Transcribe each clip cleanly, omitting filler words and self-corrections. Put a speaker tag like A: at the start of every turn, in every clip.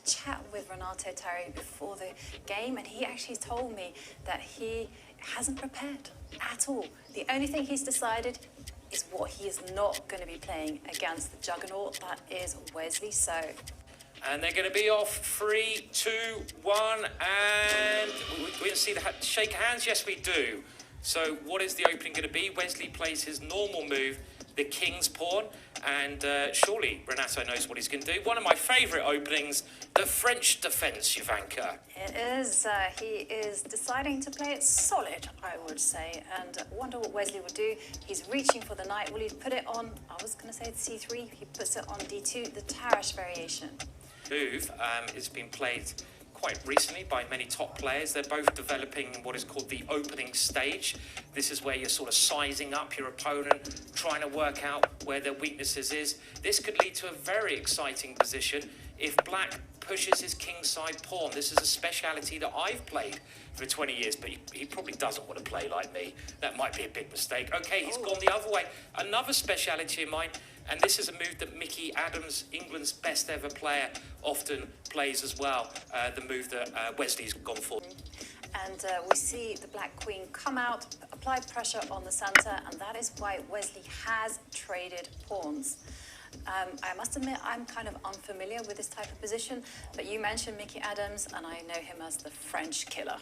A: chat with Renato Terry before the game, and he actually told me that he hasn't prepared at all. The only thing he's decided is what he is not going to be playing against the juggernaut, that is Wesley So.
B: And they're going to be off 3, 2, 1, and we're going to see the shake of hands. Yes, we do. So what is the opening going to be? Wesley plays his normal move, the king's pawn, and surely Renato knows what he's going to do. One of my favourite openings, the French defence, Ivanka.
A: It is. He is deciding to play it solid, I would say, and wonder what Wesley would do. He's reaching for the knight. Will he put it on, I was going to say it's c3, he puts it on d2, the Tarrasch variation.
B: Move has been played quite recently by many top players. They're both developing what is called the opening stage. This is where you're sort of sizing up your opponent, trying to work out where their weaknesses is. This could lead to a very exciting position if Black pushes his kingside pawn. This is a speciality that I've played for 20 years, but he probably doesn't want to play like me. That might be a big mistake. Okay, he's gone the other way. Another speciality of mine, and this is a move that Mickey Adams, England's best ever player, often plays as well. The move that Wesley's gone for.
A: And we see the Black Queen come out, apply pressure on the centre, and that is why Wesley has traded pawns. I must admit, I'm kind of unfamiliar with this type of position, but you mentioned Mickey Adams, and I know him as the French killer.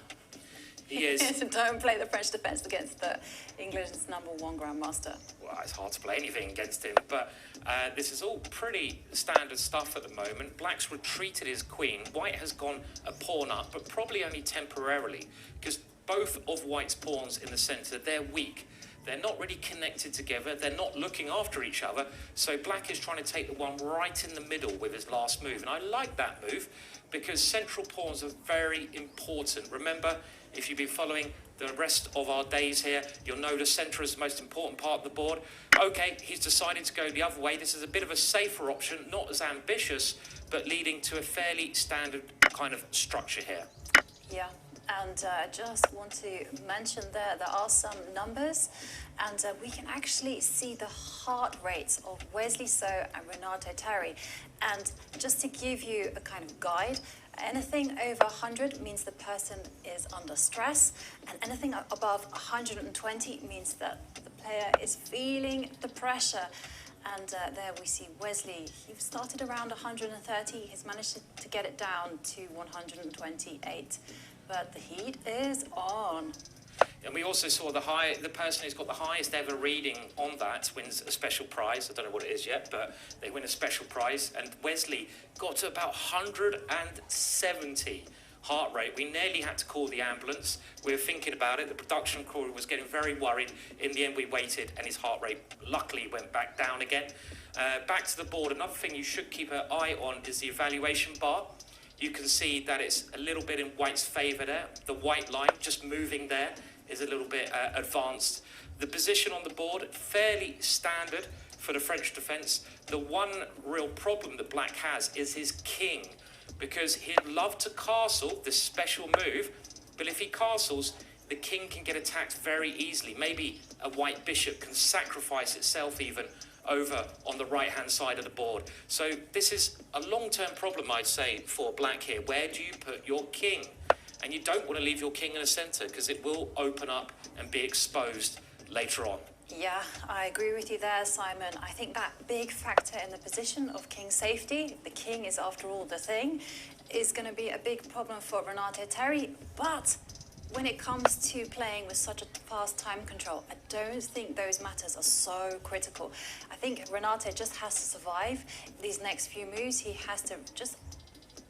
B: He is.
A: Don't play the French defence against the England's #1 Grandmaster.
B: Well, it's hard to play anything against him, but this is all pretty standard stuff at the moment. Black's retreated his queen. White has gone a pawn up, but probably only temporarily, because both of White's pawns in the centre, they're weak. They're not really connected together. They're not looking after each other. So Black is trying to take the one right in the middle with his last move. And I like that move because central pawns are very important. Remember, if you've been following the rest of our days here, you'll know the centre is the most important part of the board. Okay, he's decided to go the other way. This is a bit of a safer option, not as ambitious, but leading to a fairly standard kind of structure here.
A: Yeah. And I just want to mention there are some numbers, and we can actually see the heart rates of Wesley So and Renato Terry. And just to give you a kind of guide, anything over 100 means the person is under stress, and anything above 120 means that the player is feeling the pressure. And there we see Wesley. He started around 130. He's managed to get it down to 128. But the heat is on.
B: And we also saw the person who's got the highest ever reading on that wins a special prize. I don't know what it is yet, but they win a special prize. And Wesley got to about 170 heart rate. We nearly had to call the ambulance. We were thinking about it. The production crew was getting very worried. In the end, we waited, and his heart rate luckily went back down again. Back to the board. Another thing you should keep an eye on is the evaluation bar. You can see that it's a little bit in White's favour there. The white line just moving there is a little bit advanced. The position on the board, fairly standard for the French defence. The one real problem that Black has is his king, because he'd love to castle this special move, but if he castles, the king can get attacked very easily. Maybe a white bishop can sacrifice itself even over on the right-hand side of the board. So this is a long-term problem, I'd say, for Black here. Where do you put your king? And you don't want to leave your king in the centre because it will open up and be exposed later on.
A: Yeah, I agree with you there, Simon. I think that big factor in the position of king safety, the king is after all the thing, is going to be a big problem for Renato Terry. But when it comes to playing with such a fast time control, I don't think those matters are so critical. I think Renato just has to survive these next few moves. He has to just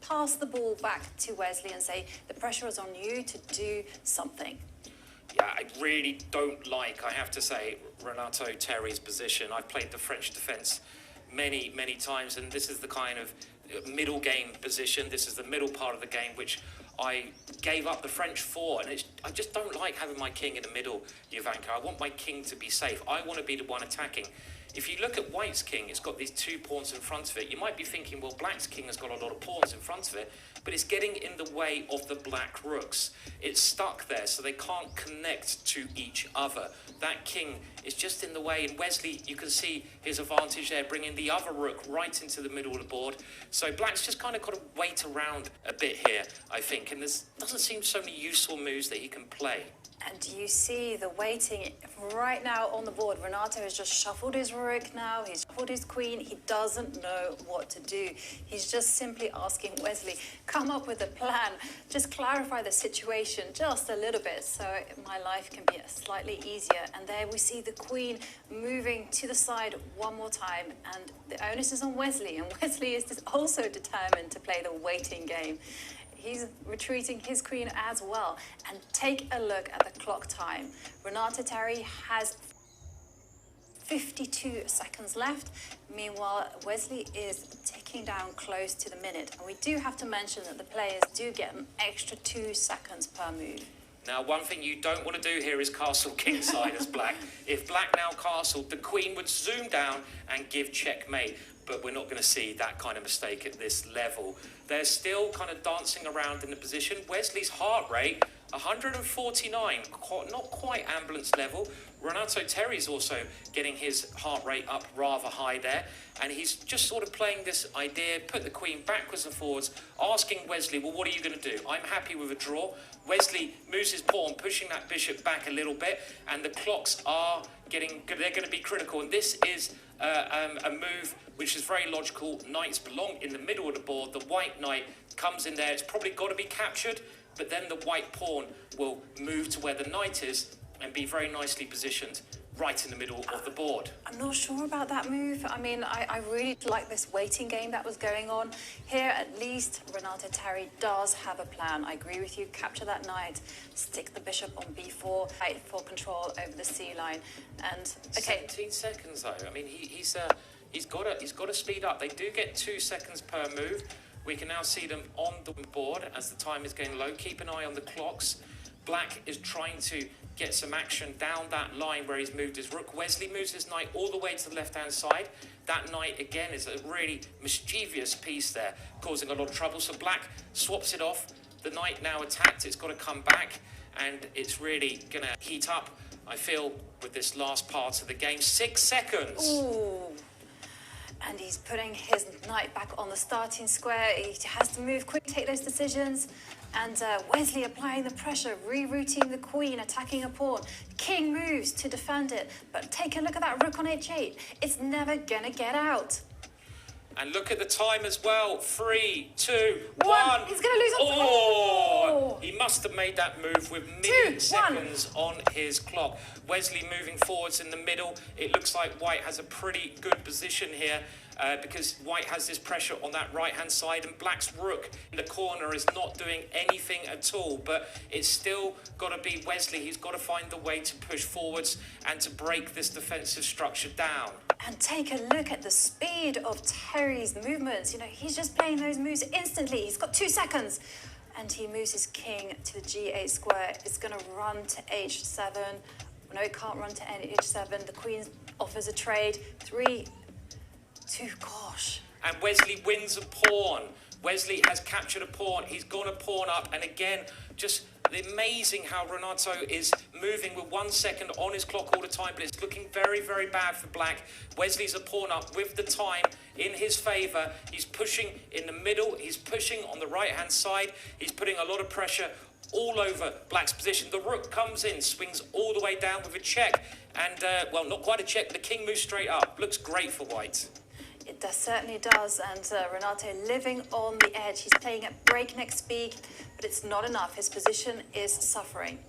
A: pass the ball back to Wesley and say, the pressure is on you to do something.
B: Yeah, I really don't like, I have to say, Renato Terry's position. I've played the French defence many, many times, and this is the kind of middle game position. This is the middle part of the game, which I gave up the French for, and I just don't like having my king in the middle, Ivanka. I want my king to be safe. I want to be the one attacking. if you look at white's king, it's got these 2 pawns in front of it. You might be thinking, well, black's king has got a lot of pawns in front of it, but it's getting in the way of the black rooks. It's stuck there, so they can't connect to each other. That king is just in the way, and Wesley, you can see his advantage there, bringing the other rook right into the middle of the board. So black's just kind of got to wait around a bit here, I think, and there doesn't seem so many useful moves that he can play.
A: And you see the waiting right now on the board. Renato has just shuffled his rook now. He's shuffled his queen. He doesn't know what to do. He's just simply asking Wesley, come up with a plan. Just clarify the situation just a little bit so my life can be slightly easier. And there we see the queen moving to the side one more time. And the onus is on Wesley. And Wesley is also determined to play the waiting game. He's retreating his queen as well. And take a look at the clock time. Renato Terry has 52 seconds left. Meanwhile, Wesley is ticking down close to the minute. And we do have to mention that the players do get an extra 2 seconds per move.
B: Now, one thing you don't want to do here is castle kingside as black. If black now castled, the queen would zoom down and give checkmate. But we're not going to see that kind of mistake at this level. They're still kind of dancing around in the position. Wesley's heart rate, 149, not quite ambulance level. Renato Terry's also getting his heart rate up rather high there. And he's just sort of playing this idea, put the queen backwards and forwards, asking Wesley, well, what are you going to do? I'm happy with a draw. Wesley moves his pawn, pushing that bishop back a little bit. And the clocks are they're going to be critical. And this is a move which is very logical. Knights belong in the middle of the board. The white knight comes in there. It's probably got to be captured, but then the white pawn will move to where the knight is and be very nicely positioned right in the middle of the board.
A: I'm not sure about that move. I mean, I really like this waiting game that was going on. Here, at least, Renato Terry does have a plan. I agree with you. Capture that knight, stick the bishop on b4, fight for control over the c line. And, okay.
B: 17 seconds, though. I mean, he's got to speed up. They do get 2 seconds per move. We can now see them on the board as the time is going low. Keep an eye on the clocks. Black is trying to get some action down that line where he's moved his rook. Wesley moves his knight all the way to the left-hand side. That knight, again, is a really mischievous piece there, causing a lot of trouble. So black swaps it off. The knight now attacked. It's got to come back, and it's really going to heat up, I feel, with this last part of the game. 6 seconds.
A: Ooh. And he's putting his knight back on the starting square. He has to move quick, take those decisions. And Wesley applying the pressure, rerouting the queen, attacking a pawn. King moves to defend it. But take a look at that rook on h8. It's never going to get out.
B: And look at the time as well. 3, 2, 1.
A: He's going to lose.
B: Oh! He must have made that move with milliseconds on his clock. Wesley moving forwards in the middle. It looks like white has a pretty good position here because white has this pressure on that right-hand side, and black's rook in the corner is not doing anything at all. But it's still got to be Wesley. He's got to find the way to push forwards and to break this defensive structure down.
A: And take a look at the speed of Terry's movements. You know, he's just playing those moves instantly. He's got 2 seconds. And he moves his king to the g8 square. It's going to run to h7. No, it can't run to h7. The queen offers a trade. 3, 2, gosh.
B: And Wesley wins a pawn. Wesley has captured a pawn. He's gone a pawn up. And again, just amazing how Renato is moving with 1 second on his clock all the time, but it's looking very, very bad for black. Wesley's a pawn up with the time in his favour. He's pushing in the middle. He's pushing on the right-hand side. He's putting a lot of pressure all over black's position. The rook comes in, swings all the way down with a check. And, well, not quite a check. The king moves straight up. Looks great for white.
A: It certainly does, and Renato living on the edge. He's playing at breakneck speed, but it's not enough. His position is suffering.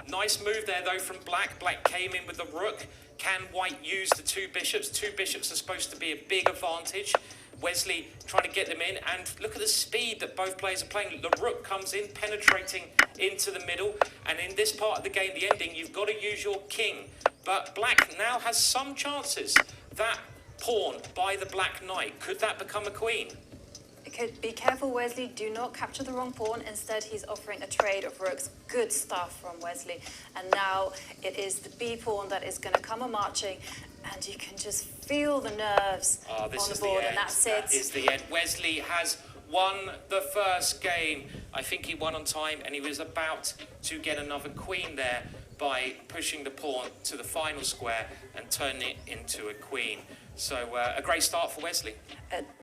B: Nice move there, though, from black. Black came in with the rook. Can white use the 2 bishops? 2 bishops are supposed to be a big advantage. Wesley trying to get them in, and look at the speed that both players are playing. The rook comes in, penetrating into the middle, and in this part of the game, the ending, you've got to use your king. But black now has some chances. That pawn by the black knight, could that become a queen?
A: It could. Be careful, Wesley. Do not capture the wrong pawn. Instead, he's offering a trade of rooks. Good stuff from Wesley. And now it is the b pawn that is going to come a marching. and you can just feel the nerves on
B: This
A: the
B: is
A: board,
B: the
A: and
B: end.
A: that's
B: That
A: it.
B: is the end. Wesley has won the first game. I think he won on time, and he was about to get another queen there by pushing the pawn to the final square and turning it into a queen. So a great start for Wesley.